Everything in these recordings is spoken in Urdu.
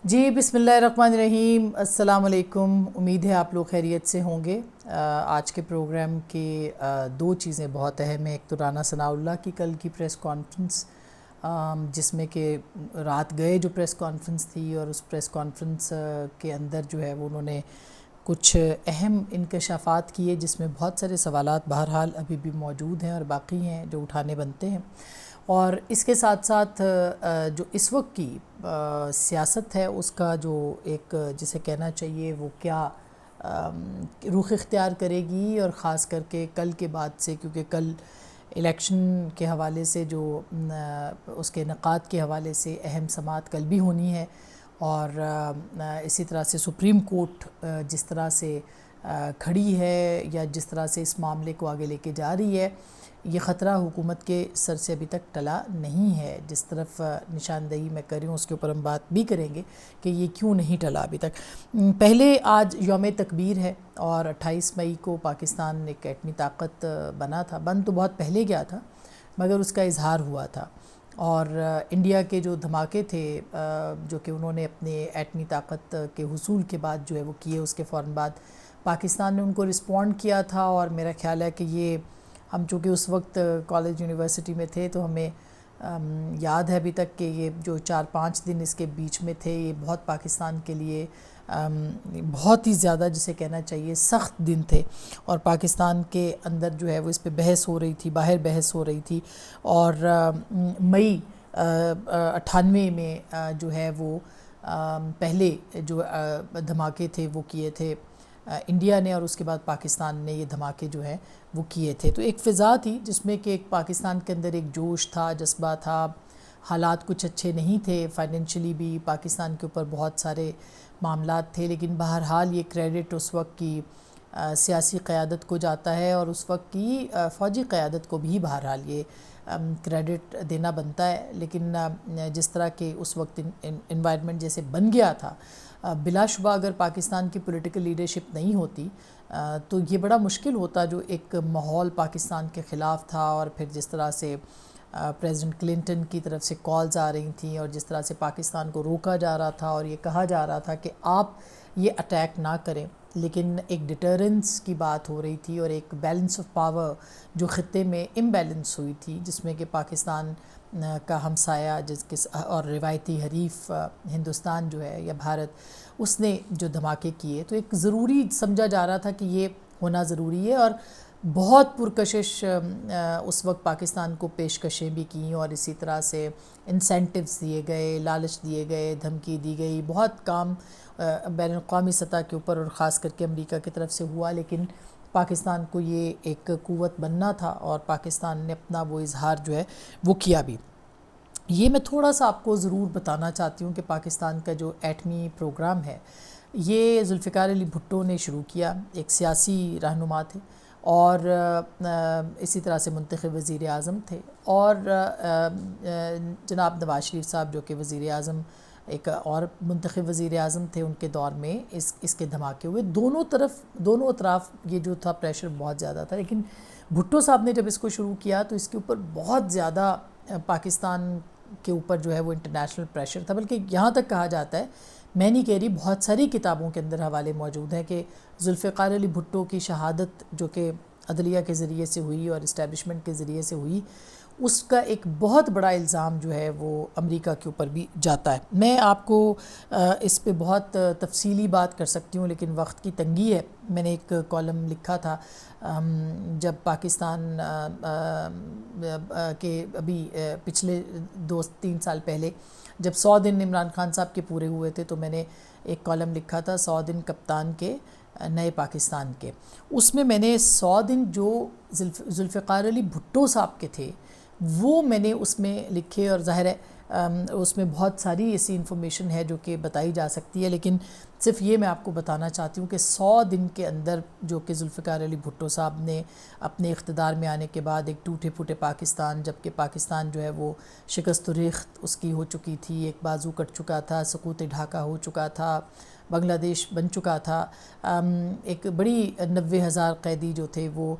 جی بسم اللہ الرحمن الرحیم، السلام علیکم۔ امید ہے آپ لوگ خیریت سے ہوں گے۔ آج کے پروگرام کے دو چیزیں بہت اہم ہیں۔ ایک تو رانا ثناء اللہ کی کل کی پریس کانفرنس، جس میں کہ رات گئے جو پریس کانفرنس تھی، اور اس پریس کانفرنس کے اندر جو ہے وہ انہوں نے کچھ اہم انکشافات کیے، جس میں بہت سارے سوالات بہرحال ابھی بھی موجود ہیں اور باقی ہیں جو اٹھانے بنتے ہیں۔ اور اس کے ساتھ ساتھ جو اس وقت کی سیاست ہے، اس کا جو ایک جسے کہنا چاہیے وہ کیا رخ اختیار کرے گی، اور خاص کر کے کل کے بعد سے، کیونکہ کل الیکشن کے حوالے سے جو اس کے انعقاد کے حوالے سے اہم سماعت کل بھی ہونی ہے، اور اسی طرح سے سپریم کورٹ جس طرح سے کھڑی ہے یا جس طرح سے اس معاملے کو آگے لے کے جا رہی ہے، یہ خطرہ حکومت کے سر سے ابھی تک ٹلا نہیں ہے۔ جس طرف نشاندہی میں کر رہی ہوں اس کے اوپر ہم بات بھی کریں گے کہ یہ کیوں نہیں ٹلا ابھی تک۔ پہلے آج یوم تکبیر ہے، اور 28 مئی کو پاکستان ایک ایٹمی طاقت بنا تھا۔ بن تو بہت پہلے گیا تھا، مگر اس کا اظہار ہوا تھا، اور انڈیا کے جو دھماکے تھے جو کہ انہوں نے اپنے ایٹمی طاقت کے حصول کے بعد جو ہے وہ کیے، اس کے فوراً بعد پاکستان نے ان کو رسپونڈ کیا تھا۔ اور میرا خیال ہے کہ یہ ہم چونکہ اس وقت کالج یونیورسٹی میں تھے تو ہمیں یاد ہے ابھی تک کہ یہ جو 4-5 دن اس کے بیچ میں تھے، یہ بہت پاکستان کے لیے بہت ہی زیادہ جسے کہنا چاہیے سخت دن تھے، اور پاکستان کے اندر جو ہے وہ اس پہ بحث ہو رہی تھی، باہر بحث ہو رہی تھی۔ اور مئی 98 میں جو ہے وہ پہلے جو دھماکے تھے وہ کیے تھے انڈیا نے، اور اس کے بعد پاکستان نے یہ دھماکے جو ہیں وہ کیے تھے۔ تو ایک فضا تھی جس میں کہ ایک پاکستان کے اندر ایک جوش تھا، جذبہ تھا۔ حالات کچھ اچھے نہیں تھے، فائنینشلی بھی پاکستان کے اوپر بہت سارے معاملات تھے، لیکن بہرحال یہ کریڈٹ اس وقت کی سیاسی قیادت کو جاتا ہے، اور اس وقت کی فوجی قیادت کو بھی بہرحال یہ کریڈٹ دینا بنتا ہے۔ لیکن جس طرح کہ اس وقت انوائرمنٹ جیسے بن گیا تھا، بلا شبہ اگر پاکستان کی پولیٹیکل لیڈرشپ نہیں ہوتی تو یہ بڑا مشکل ہوتا۔ جو ایک ماحول پاکستان کے خلاف تھا، اور پھر جس طرح سے پریزیڈنٹ کلنٹن کی طرف سے کالز آ رہی تھیں، اور جس طرح سے پاکستان کو روکا جا رہا تھا، اور یہ کہا جا رہا تھا کہ آپ یہ اٹیک نہ کریں، لیکن ایک ڈیٹرنس کی بات ہو رہی تھی، اور ایک بیلنس آف پاور جو خطے میں امبیلنس ہوئی تھی، جس میں کہ پاکستان کا ہمسایہ اور روایتی حریف ہندوستان جو ہے یا بھارت، اس نے جو دھماکے کیے، تو ایک ضروری سمجھا جا رہا تھا کہ یہ ہونا ضروری ہے۔ اور بہت پرکشش اس وقت پاکستان کو پیشکشیں بھی کیں، اور اسی طرح سے انسینٹیوز دیے گئے، لالچ دیے گئے، دھمکی دی گئی، بہت کام بین الاقوامی سطح کے اوپر اور خاص کر کے امریکہ کی طرف سے ہوا، لیکن پاکستان کو یہ ایک قوت بننا تھا، اور پاکستان نے اپنا وہ اظہار جو ہے وہ کیا بھی۔ یہ میں تھوڑا سا آپ کو ضرور بتانا چاہتی ہوں کہ پاکستان کا جو ایٹمی پروگرام ہے، یہ ذوالفقار علی بھٹو نے شروع کیا، ایک سیاسی رہنما تھے، اور اسی طرح سے منتخب وزیر اعظم تھے، اور جناب نواز شریف صاحب جو کہ وزیر اعظم ایک اور منتخب وزیر اعظم تھے، ان کے دور میں اس کے دھماکے ہوئے۔ دونوں اطراف یہ جو تھا پریشر بہت زیادہ تھا، لیکن بھٹو صاحب نے جب اس کو شروع کیا تو اس کے اوپر بہت زیادہ پاکستان کے اوپر جو ہے وہ انٹرنیشنل پریشر تھا، بلکہ یہاں تک کہا جاتا ہے، میں نہیں کہہ رہی، بہت ساری کتابوں کے اندر حوالے موجود ہیں کہ ذوالفقار علی بھٹو کی شہادت جو کہ عدلیہ کے ذریعے سے ہوئی اور اسٹیبلشمنٹ کے ذریعے سے ہوئی، اس کا ایک بہت بڑا الزام جو ہے وہ امریکہ کے اوپر بھی جاتا ہے۔ میں آپ کو اس پہ بہت تفصیلی بات کر سکتی ہوں، لیکن وقت کی تنگی ہے۔ میں نے ایک کالم لکھا تھا جب پاکستان کے ابھی پچھلے 2-3 سال پہلے جب 100 دن عمران خان صاحب کے پورے ہوئے تھے، تو میں نے ایک کالم لکھا تھا 100 دن کپتان کے نئے پاکستان کے۔ اس میں نے 100 دن جو ذوالفقار علی بھٹو صاحب کے تھے وہ میں نے اس میں لکھے، اور ظاہر ہے اس میں بہت ساری ایسی انفارمیشن ہے جو کہ بتائی جا سکتی ہے، لیکن صرف یہ میں آپ کو بتانا چاہتی ہوں کہ 100 دن کے اندر جو کہ ذوالفقار علی بھٹو صاحب نے اپنے اقتدار میں آنے کے بعد ایک ٹوٹے پھوٹے پاکستان، جبکہ پاکستان جو ہے وہ شکست و ریخت اس کی ہو چکی تھی، ایک بازو کٹ چکا تھا، سقوط ڈھاکہ ہو چکا تھا، بنگلہ دیش بن چکا تھا، ایک بڑی 90,000 قیدی جو تھے وہ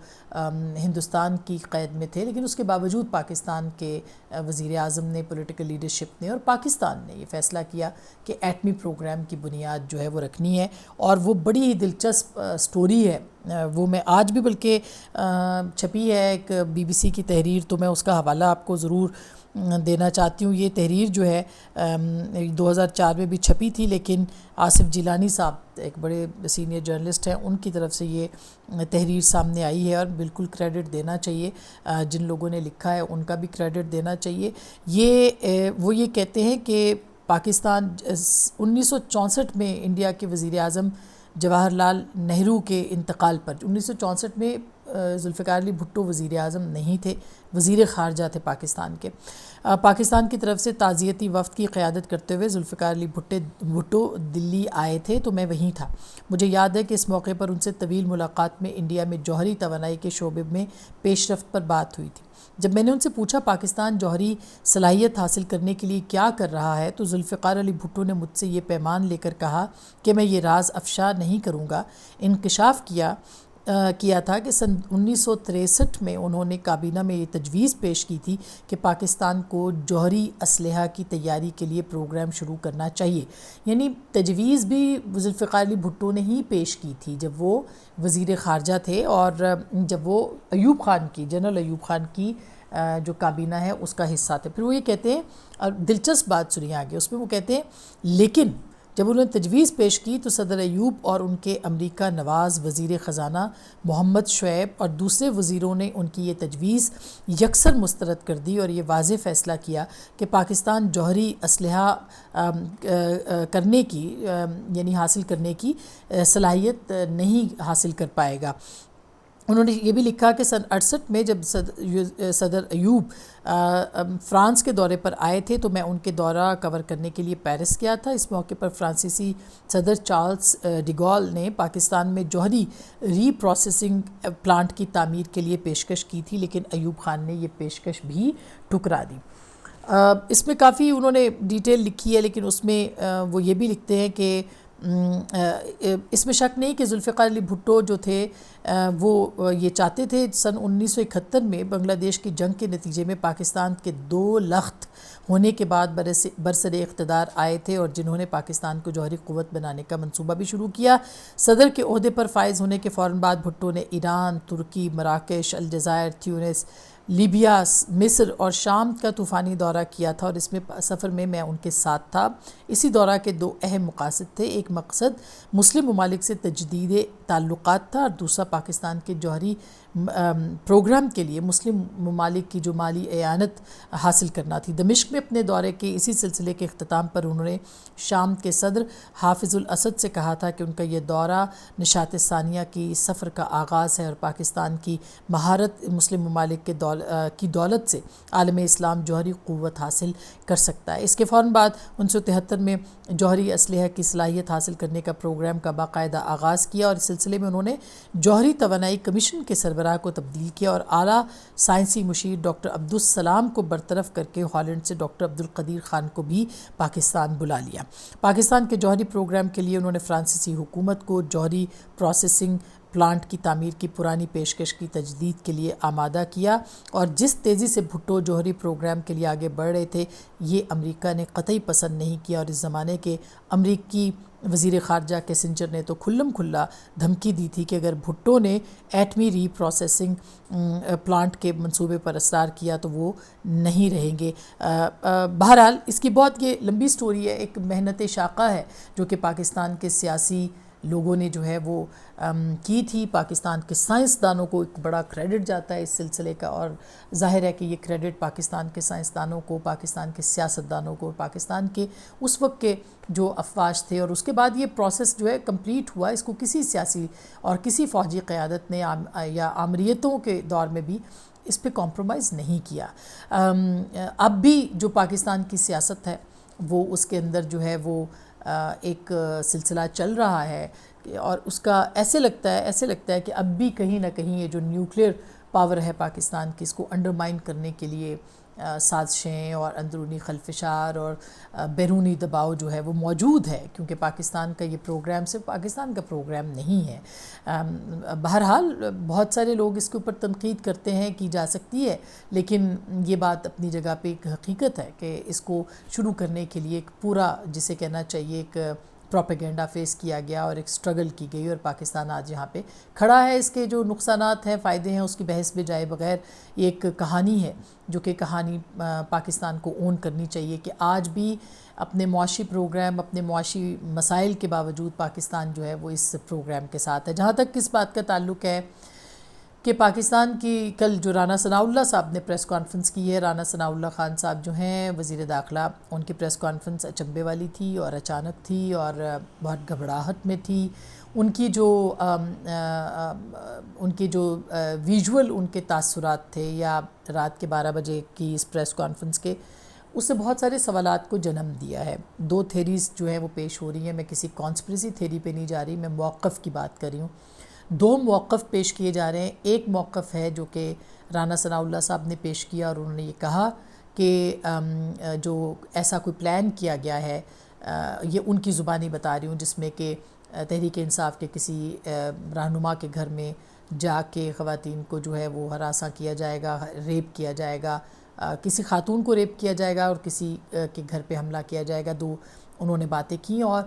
ہندوستان کی قید میں تھے، لیکن اس کے باوجود پاکستان کے وزیر اعظم نے، پولیٹیکل لیڈرشپ نے اور پاکستان نے یہ فیصلہ کیا کہ ایٹمی پروگرام کی بنیاد جو ہے وہ رکھنی ہے، اور وہ بڑی ہی دلچسپ سٹوری ہے، وہ میں آج بھی بلکہ چھپی ہے ایک BBC کی تحریر، تو میں اس کا حوالہ آپ کو ضرور دینا چاہتی ہوں۔ یہ تحریر جو ہے 2004 میں بھی چھپی تھی، لیکن آصف جیلانی صاحب ایک بڑے سینئر جرنلسٹ ہیں، ان کی طرف سے یہ تحریر سامنے آئی ہے، اور بالکل کریڈٹ دینا چاہیے جن لوگوں نے لکھا ہے، ان کا بھی کریڈٹ دینا چاہیے۔ وہ یہ کہتے ہیں کہ پاکستان 1964 میں انڈیا کے وزیر اعظم جواہر لال نہرو کے انتقال پر، 1964 میں ذوالفقار علی بھٹو وزیر اعظم نہیں تھے، وزیر خارجہ تھے پاکستان کے۔ پاکستان کی طرف سے تعزیتی وفد کی قیادت کرتے ہوئے ذوالفقار علی بھٹو دلی آئے تھے، تو میں وہیں تھا۔ مجھے یاد ہے کہ اس موقع پر ان سے طویل ملاقات میں انڈیا میں جوہری توانائی کے شعبے میں پیش رفت پر بات ہوئی تھی۔ جب میں نے ان سے پوچھا پاکستان جوہری صلاحیت حاصل کرنے کے لیے کیا کر رہا ہے، تو ذوالفقار علی بھٹو نے مجھ سے یہ پیمان لے کر کہا کہ میں یہ راز افشا نہیں کروں گا۔ انکشاف کیا تھا کہ سن 1963 میں انہوں نے کابینہ میں یہ تجویز پیش کی تھی کہ پاکستان کو جوہری اسلحہ کی تیاری کے لیے پروگرام شروع کرنا چاہیے۔ یعنی تجویز بھی ذوالفقار علی بھٹو نے ہی پیش کی تھی جب وہ وزیر خارجہ تھے، اور جب وہ جنرل ایوب خان کی جو کابینہ ہے اس کا حصہ تھے۔ پھر وہ یہ کہتے ہیں، اور دلچسپ بات سنیے آگے، اس میں وہ کہتے ہیں لیکن جب انہوں نے تجویز پیش کی تو صدر ایوب اور ان کے امریکہ نواز وزیر خزانہ محمد شعیب اور دوسرے وزیروں نے ان کی یہ تجویز یکسر مسترد کر دی، اور یہ واضح فیصلہ کیا کہ پاکستان جوہری اسلحہ کرنے کی یعنی حاصل کرنے کی صلاحیت نہیں حاصل کر پائے گا۔ انہوں نے یہ بھی لکھا کہ سن 68 میں جب صدر ایوب فرانس کے دورے پر آئے تھے تو میں ان کے دورہ کور کرنے کے لیے پیرس گیا تھا۔ اس موقع پر فرانسیسی صدر چارلس ڈیگول نے پاکستان میں جوہری ری پروسیسنگ پلانٹ کی تعمیر کے لیے پیشکش کی تھی، لیکن ایوب خان نے یہ پیشکش بھی ٹھکرا دی۔ اس میں کافی انہوں نے ڈیٹیل لکھی ہے، لیکن اس میں وہ یہ بھی لکھتے ہیں کہ اس میں شک نہیں کہ ذوالفقار علی بھٹو جو تھے وہ یہ چاہتے تھے۔ سن 1971 میں بنگلہ دیش کی جنگ کے نتیجے میں پاکستان کے 2 لخت ہونے کے بعد برسر اقتدار آئے تھے، اور جنہوں نے پاکستان کو جوہری قوت بنانے کا منصوبہ بھی شروع کیا۔ صدر کے عہدے پر فائز ہونے کے فوراً بعد بھٹو نے ایران، ترکی، مراکش، الجزائر، تیونس، لیبیا، مصر اور شام کا طوفانی دورہ کیا تھا، اور اس میں سفر میں ان کے ساتھ تھا۔ اسی دورہ کے 2 اہم مقاصد تھے، ایک مقصد مسلم ممالک سے تجدید تعلقات تھا، اور دوسرا پاکستان کے جوہری پروگرام کے لیے مسلم ممالک کی جو مالی اعانت حاصل کرنا تھی۔ دمشق میں اپنے دورے کے اسی سلسلے کے اختتام پر انہوں نے شام کے صدر حافظ الاسد سے کہا تھا کہ ان کا یہ دورہ نشاط ثانیہ کی سفر کا آغاز ہے، اور پاکستان کی مہارت مسلم ممالک کی دولت سے عالم اسلام جوہری قوت حاصل کر سکتا ہے۔ اس کے فوراً بعد 1973 میں جوہری اسلحہ کی صلاحیت حاصل کرنے کا پروگرام کا باقاعدہ آغاز کیا، اور اس سلسلے میں انہوں نے جوہری توانائی کمیشن کے سربراہ کو تبدیل کیا، اور اعلیٰ سائنسی مشیر ڈاکٹر عبدالسلام کو برطرف کر کے ہالینڈ سے ڈاکٹر عبدالقدیر خان کو بھی پاکستان بلا لیا۔ پاکستان کے جوہری پروگرام کے لیے انہوں نے فرانسیسی حکومت کو جوہری پروسیسنگ پلانٹ کی تعمیر کی پرانی پیشکش کی تجدید کے لیے آمادہ کیا، اور جس تیزی سے بھٹو جوہری پروگرام کے لیے آگے بڑھ رہے تھے یہ امریکہ نے قطعی پسند نہیں کیا، اور اس زمانے کے امریکی وزیر خارجہ کیسنجر نے تو کھلم کھلا دھمکی دی تھی کہ اگر بھٹو نے ایٹمی ری پروسیسنگ پلانٹ کے منصوبے پر اصرار کیا تو وہ نہیں رہیں گے۔ بہرحال اس کی بہت یہ لمبی سٹوری ہے، ایک محنت شاقہ ہے جو کہ پاکستان کے سیاسی لوگوں نے جو ہے وہ کی تھی۔ پاکستان کے سائنسدانوں کو ایک بڑا کریڈٹ جاتا ہے اس سلسلے کا، اور ظاہر ہے کہ یہ کریڈٹ پاکستان کے سائنسدانوں کو، پاکستان کے سیاستدانوں کو، پاکستان کے اس وقت کے جو افواج تھے، اور اس کے بعد یہ پروسیس جو ہے کمپلیٹ ہوا، اس کو کسی سیاسی اور کسی فوجی قیادت نے یا آمریتوں کے دور میں بھی اس پہ کمپرومائز نہیں کیا۔ اب بھی جو پاکستان کی سیاست ہے وہ اس کے اندر جو ہے وہ ایک سلسلہ چل رہا ہے اور اس کا ایسے لگتا ہے کہ اب بھی کہیں نہ کہیں یہ جو نیوکلیئر پاور ہے پاکستان کی اس کو انڈرمائن کرنے کے لیے سازشیں اور اندرونی خلفشار اور بیرونی دباؤ جو ہے وہ موجود ہے، کیونکہ پاکستان کا یہ پروگرام صرف پاکستان کا پروگرام نہیں ہے۔ بہرحال بہت سارے لوگ اس کے اوپر تنقید کرتے ہیں، کی جا سکتی ہے، لیکن یہ بات اپنی جگہ پہ ایک حقیقت ہے کہ اس کو شروع کرنے کے لیے ایک پورا جسے کہنا چاہیے ایک پروپیگنڈا فیس کیا گیا اور ایک سٹرگل کی گئی، اور پاکستان آج یہاں پہ کھڑا ہے۔ اس کے جو نقصانات ہیں، فائدے ہیں، اس کی بحث میں جائے بغیر یہ ایک کہانی ہے جو کہ کہانی پاکستان کو اون کرنی چاہیے کہ آج بھی اپنے معاشی پروگرام، اپنے معاشی مسائل کے باوجود پاکستان جو ہے وہ اس پروگرام کے ساتھ ہے۔ جہاں تک کس بات کا تعلق ہے کہ پاکستان کی کل جو رانا ثناءاللہ صاحب نے پریس کانفرنس کی ہے، رانا ثناءاللہ خان صاحب جو ہیں وزیر داخلہ، ان کی پریس کانفرنس اچنبے والی تھی اور اچانک تھی اور بہت گھبراہٹ میں تھی۔ ان کی جو ویژول ان کے تاثرات تھے یا رات کے 12 بجے کی اس پریس کانفرنس کے، اس سے بہت سارے سوالات کو جنم دیا ہے۔ 2 تھیریز جو ہیں وہ پیش ہو رہی ہیں۔ میں کسی کانسپریسی تھیری پہ نہیں جا رہی، میں موقف کی بات کر رہی ہوں۔ 2 موقف پیش کیے جا رہے ہیں۔ ایک موقف ہے جو کہ رانا ثناءاللہ صاحب نے پیش کیا اور انہوں نے یہ کہا کہ جو ایسا کوئی پلان کیا گیا ہے، یہ ان کی زبانی بتا رہی ہوں، جس میں کہ تحریک انصاف کے کسی رہنما کے گھر میں جا کے خواتین کو جو ہے وہ ہراساں کیا جائے گا، ریپ کیا جائے گا، کسی خاتون کو ریپ کیا جائے گا اور کسی کے گھر پہ حملہ کیا جائے گا۔ 2 انہوں نے باتیں کی اور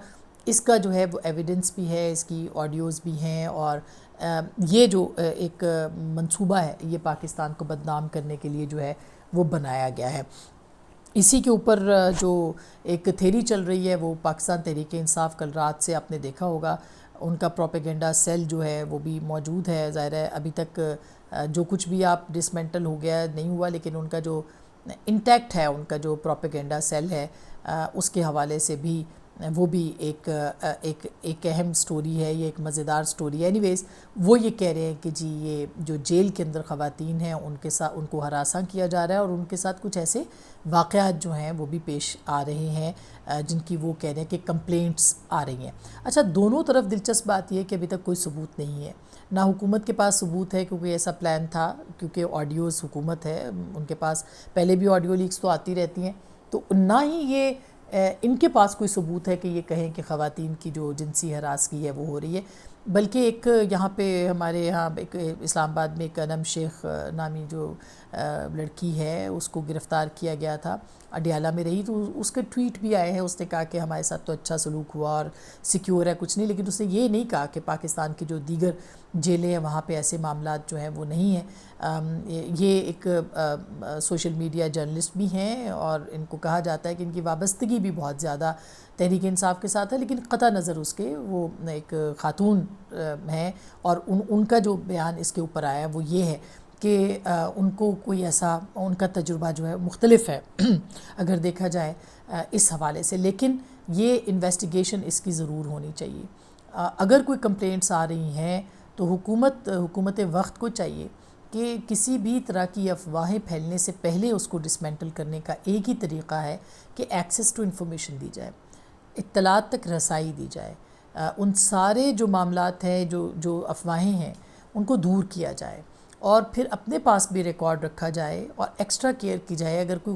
اس کا جو ہے وہ ایویڈنس بھی ہے، اس کی آڈیوز بھی ہیں، اور یہ جو ایک منصوبہ ہے یہ پاکستان کو بدنام کرنے کے لیے جو ہے وہ بنایا گیا ہے۔ اسی کے اوپر جو ایک تھیری چل رہی ہے وہ پاکستان تحریک انصاف، کل رات سے آپ نے دیکھا ہوگا ان کا پروپیگنڈا سیل جو ہے وہ بھی موجود ہے۔ ظاہر ہے ابھی تک جو کچھ بھی آپ ڈسمنٹل ہو گیا نہیں ہوا، لیکن ان کا جو انٹیکٹ ہے، ان کا جو پروپیگنڈا سیل ہے، اس کے حوالے سے بھی وہ بھی ایک اہم سٹوری ہے، یہ ایک مزیدار سٹوری ہے۔ اینی ویز وہ یہ کہہ رہے ہیں کہ جی یہ جو جیل کے اندر خواتین ہیں ان کو ہراساں کیا جا رہا ہے اور ان کے ساتھ کچھ ایسے واقعات جو ہیں وہ بھی پیش آ رہے ہیں جن کی وہ کہہ رہے ہیں کہ کمپلینٹس آ رہی ہیں۔ اچھا، دونوں طرف دلچسپ بات یہ ہے کہ ابھی تک کوئی ثبوت نہیں ہے، نہ حکومت کے پاس ثبوت ہے کیونکہ ایسا پلان تھا، کیونکہ آڈیوز حکومت ہے ان کے پاس، پہلے بھی آڈیو لیکس تو آتی رہتی ہیں، تو نہ ہی یہ ان کے پاس کوئی ثبوت ہے کہ یہ کہیں کہ خواتین کی جو جنسی ہراسگی ہے وہ ہو رہی ہے، بلکہ ایک یہاں پہ ہمارے یہاں ایک اسلام آباد میں ایک انم شیخ نامی جو لڑکی ہے اس کو گرفتار کیا گیا تھا، اڈیالہ میں رہی، تو اس کے ٹویٹ بھی آئے ہیں، اس نے کہا کہ ہمارے ساتھ تو اچھا سلوک ہوا اور سیکیور ہے، کچھ نہیں، لیکن اس نے یہ نہیں کہا کہ پاکستان کی جو دیگر جیلیں ہیں وہاں پہ ایسے معاملات جو ہیں وہ نہیں ہیں۔ یہ ایک سوشل میڈیا جرنلسٹ بھی ہیں اور ان کو کہا جاتا ہے کہ ان کی وابستگی بھی بہت زیادہ تحریک انصاف کے ساتھ ہے، لیکن قطع نظر اس کے وہ ایک خاتون ہیں، اور ان کا جو بیان اس کے اوپر آیا ہے وہ یہ ہے کہ ان کو کوئی ایسا، ان کا تجربہ جو ہے مختلف ہے اگر دیکھا جائے اس حوالے سے، لیکن یہ انویسٹیگیشن اس کی ضرور ہونی چاہیے۔ اگر کوئی کمپلینٹس آ رہی ہیں تو حکومت وقت کو چاہیے کہ کسی بھی طرح کی افواہیں پھیلنے سے پہلے اس کو ڈسمنٹل کرنے کا ایک ہی طریقہ ہے کہ ایکسیس ٹو انفارمیشن دی جائے، اطلاعات تک رسائی دی جائے، ان سارے جو معاملات ہیں جو افواہیں ہیں ان کو دور کیا جائے، اور پھر اپنے پاس بھی ریکارڈ رکھا جائے اور ایکسٹرا کیئر کی جائے۔ اگر کوئی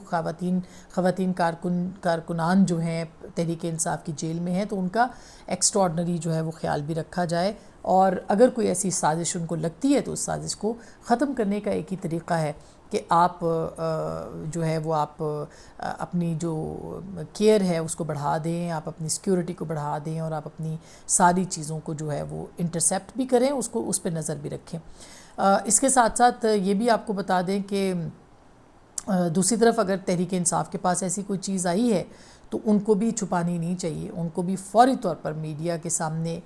خواتین کارکنان جو ہیں تحریک انصاف کی جیل میں ہیں تو ان کا ایکسٹراڈنری جو ہے وہ خیال بھی رکھا جائے، اور اگر کوئی ایسی سازش ان کو لگتی ہے تو اس سازش کو ختم کرنے کا ایک ہی طریقہ ہے کہ آپ جو ہے وہ آپ اپنی جو کیئر ہے اس کو بڑھا دیں، آپ اپنی سیکیورٹی کو بڑھا دیں، اور آپ اپنی ساری چیزوں کو جو ہے وہ انٹرسیپٹ بھی کریں، اس پہ نظر بھی رکھیں۔ اس کے ساتھ ساتھ یہ بھی آپ کو بتا دیں کہ دوسری طرف اگر تحریک انصاف کے پاس ایسی کوئی چیز آئی ہے تو ان کو بھی چھپانی نہیں چاہیے، ان کو بھی فوری طور پر میڈیا کے سامنے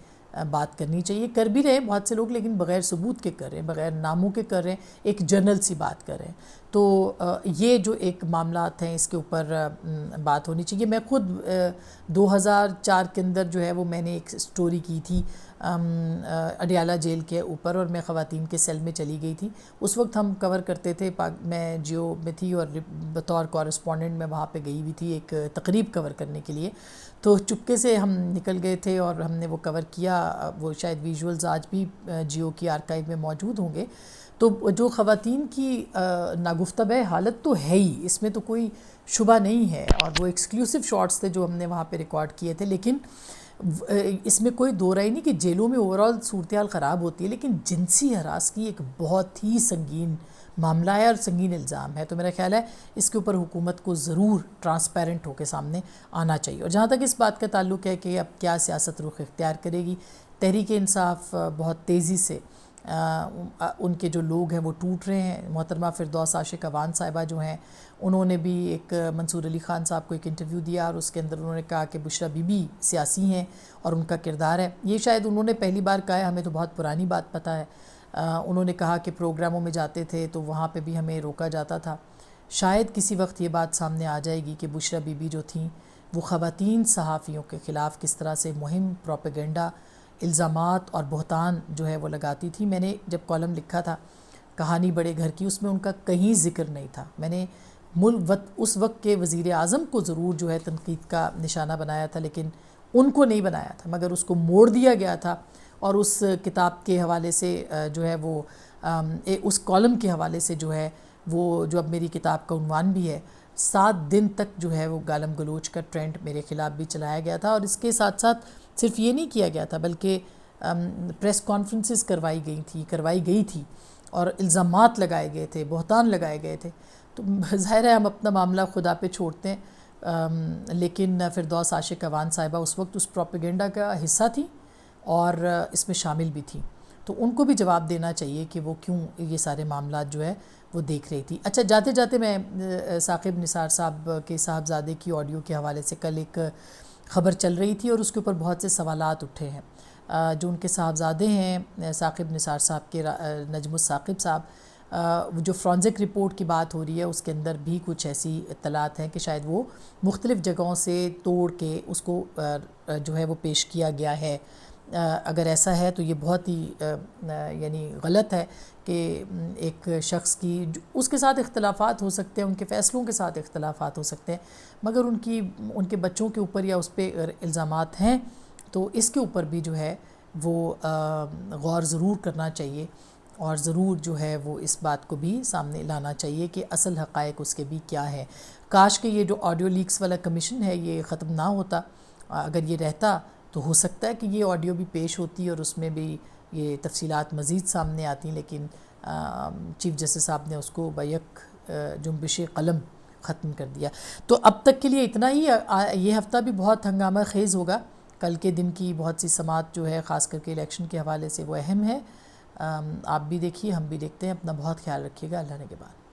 بات کرنی چاہیے۔ کر بھی رہے ہیں بہت سے لوگ، لیکن بغیر ثبوت کے کر رہے ہیں، بغیر ناموں کے کر رہے ہیں، ایک جرنل سی بات کر رہے ہیں۔ تو یہ جو ایک معاملات ہیں اس کے اوپر بات ہونی چاہیے. میں خود 2004 کے اندر جو ہے وہ میں نے ایک سٹوری کی تھی اڈیالہ جیل کے اوپر، اور میں خواتین کے سیل میں چلی گئی تھی. اس وقت ہم کور کرتے تھے، میں جیو میں تھی اور بطور کورسپونڈنٹ میں وہاں پہ گئی ہوئی تھی ایک تقریب کور کرنے کے لیے. تو چپکے سے ہم نکل گئے تھے اور ہم نے وہ کور کیا. وہ شاید ویژولز آج بھی جیو کی آرکائیو میں موجود ہوں گے. تو جو خواتین کی ناگفتبہ حالت تو ہے ہی، اس میں تو کوئی شبہ نہیں ہے، اور وہ ایکسکلوسیو شارٹس تھے جو ہم نے وہاں پہ ریکارڈ کیے تھے. لیکن اس میں کوئی دو رائے نہیں کہ جیلوں میں اوورآل صورتحال خراب ہوتی ہے، لیکن جنسی ہراس کی ایک بہت ہی سنگین معاملہ ہے اور سنگین الزام ہے. تو میرا خیال ہے اس کے اوپر حکومت کو ضرور ٹرانسپیرنٹ ہو کے سامنے آنا چاہیے. اور جہاں تک اس بات کا تعلق ہے کہ اب کیا سیاست رخ اختیار کرے گی، تحریک انصاف بہت تیزی سے ان کے جو لوگ ہیں وہ ٹوٹ رہے ہیں. محترمہ فردوس عاشق اوان صاحبہ جو ہیں، انہوں نے بھی ایک منصور علی خان صاحب کو ایک انٹرویو دیا، اور اس کے اندر انہوں نے کہا کہ بشریٰ بی بی سیاسی ہیں اور ان کا کردار ہے. یہ شاید انہوں نے پہلی بار کہا ہے، ہمیں تو بہت پرانی بات پتہ ہے. انہوں نے کہا کہ پروگراموں میں جاتے تھے تو وہاں پہ بھی ہمیں روکا جاتا تھا. شاید کسی وقت یہ بات سامنے آ جائے گی کہ بشریٰ بی بی جو تھیں وہ خواتین صحافیوں کے خلاف کس طرح سے مہم، پروپیگنڈا، الزامات اور بہتان جو ہے وہ لگاتی تھی. میں نے جب کالم لکھا تھا کہانی بڑے گھر کی، اس میں ان کا کہیں ذکر نہیں تھا. میں نے اس وقت کے وزیر اعظم کو ضرور جو ہے تنقید کا نشانہ بنایا تھا، لیکن ان کو نہیں بنایا تھا، مگر اس کو موڑ دیا گیا تھا. اور اس کتاب کے حوالے سے جو ہے وہ اس کالم کے حوالے سے جو ہے وہ جو اب میری کتاب کا عنوان بھی ہے، 7 دن تک جو ہے وہ گالم گلوچ کا ٹرینڈ میرے خلاف بھی چلایا گیا تھا. اور اس کے ساتھ ساتھ صرف یہ نہیں کیا گیا تھا بلکہ پریس کانفرنسز کروائی گئی تھی اور الزامات لگائے گئے تھے، بہتان لگائے گئے تھے. تو ظاہر ہے ہم اپنا معاملہ خدا پہ چھوڑتے ہیں، لیکن فردوس عاشق اوان صاحبہ اس وقت اس پروپیگنڈا کا حصہ تھی اور اس میں شامل بھی تھی. تو ان کو بھی جواب دینا چاہیے کہ وہ کیوں یہ سارے معاملات جو ہے وہ دیکھ رہی تھی. اچھا، جاتے جاتے میں ثاقب نثار صاحب کے صاحبزادے کی آڈیو کے حوالے سے کل ایک خبر چل رہی تھی اور اس کے اوپر بہت سے سوالات اٹھے ہیں. جو ان کے صاحبزادے ہیں ثاقب نثار صاحب کے، نجم الثاقب صاحب، جو فرانزک رپورٹ کی بات ہو رہی ہے اس کے اندر بھی کچھ ایسی اطلاعات ہیں کہ شاید وہ مختلف جگہوں سے توڑ کے اس کو جو ہے وہ پیش کیا گیا ہے. اگر ایسا ہے تو یہ بہت ہی یعنی غلط ہے کہ ایک شخص کی اس کے ساتھ اختلافات ہو سکتے ہیں، ان کے فیصلوں کے ساتھ اختلافات ہو سکتے ہیں، مگر ان کے بچوں کے اوپر یا اس پہ الزامات ہیں تو اس کے اوپر بھی جو ہے وہ غور ضرور کرنا چاہیے اور ضرور جو ہے وہ اس بات کو بھی سامنے لانا چاہیے کہ اصل حقائق اس کے بھی کیا ہے. کاش کہ یہ جو آڈیو لیکس والا کمیشن ہے یہ ختم نہ ہوتا. اگر یہ رہتا تو ہو سکتا ہے کہ یہ آڈیو بھی پیش ہوتی اور اس میں بھی یہ تفصیلات مزید سامنے آتی، لیکن چیف جسٹس صاحب نے اس کو بیک جنبش قلم ختم کر دیا. تو اب تک کے لیے اتنا ہی. یہ ہفتہ بھی بہت ہنگامہ خیز ہوگا. کل کے دن کی بہت سی سماعت جو ہے خاص کر کے الیکشن کے حوالے سے وہ اہم ہے. آپ بھی دیکھیے، ہم بھی دیکھتے ہیں. اپنا بہت خیال رکھیے گا. اللہ نگہبان.